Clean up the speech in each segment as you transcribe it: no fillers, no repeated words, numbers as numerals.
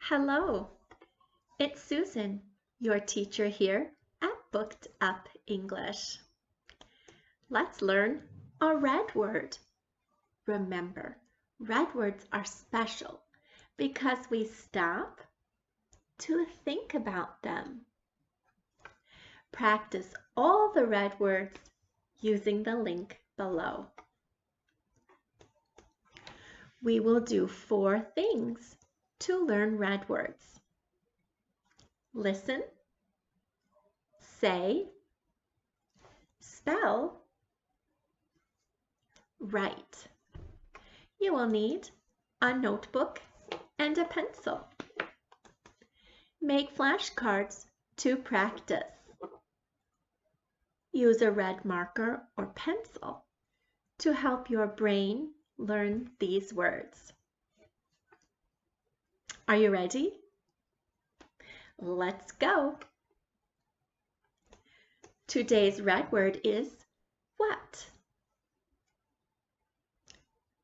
Hello, it's Susan, your teacher here at Booked Up English. Let's learn a red word. Remember, red words are special because we stop to think about them. Practice all the red words using the link below. We will do 4 things to learn red words. Listen, say, spell, write. You will need a notebook and a pencil. Make flashcards to practice. Use a red marker or pencil to help your brain learn these words. Are you ready? Let's go. Today's red word is what?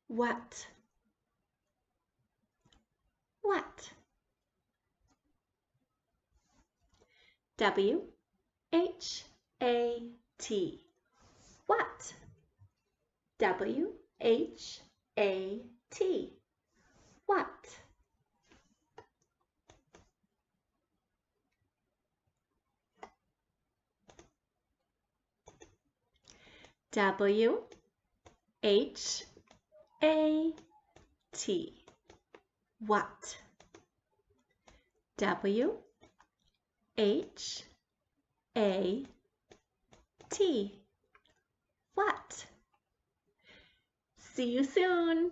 What? What? W-H-A-T. What? W-H-A-T. What? W-H-A-T. What? W-H-A-T. What? See you soon.